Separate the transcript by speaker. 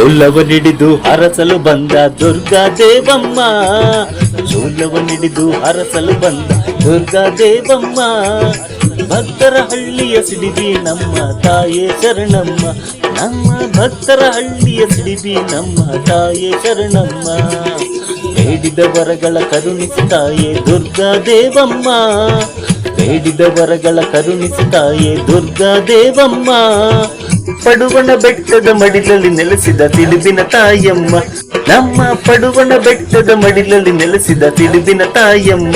Speaker 1: ಶೂಲವನಿಡಿದು ಹರಸಲು ಬಂದ ದುರ್ಗಾ ದೇವಮ್ಮ, ಶೂಲವನಿಡಿದು ಹರಸಲು ಬಂದ ದುರ್ಗಾ ದೇವಮ್ಮ. ಭಕ್ತರ ಹಳ್ಳಿಯ ಸಿಡಿಬಿ ನಮ್ಮ ತಾಯೇ ಶರಣಮ್ಮ, ನಮ್ಮ ಭಕ್ತರ ಹಳ್ಳಿಯ ಸಿಡಿಬಿ ನಮ್ಮ ತಾಯೇ ಶರಣಮ್ಮ. ಬೇಡಿದ ವರಗಳ ಕರುಣಿಸುತ್ತಾಯೇ ದುರ್ಗಾ ದೇವಮ್ಮ, ಬೇಡಿದ ವರಗಳ ಕರುಣಿಸುತ್ತಾಯೇ ದುರ್ಗಾ ದೇವಮ್ಮ. ಪಡುವಣ ಬೆಟ್ಟದ ಮಡಿಲಲ್ಲಿ ನೆಲೆಸಿದ ತಿಳಿಬಿನ ತಾಯಮ್ಮ, ನಮ್ಮ ಪಡುವಣ ಬೆಟ್ಟದ ಮಡಿಲಲ್ಲಿ ನೆಲೆಸಿದ ತಿಳಿಬಿನ ತಾಯಮ್ಮ.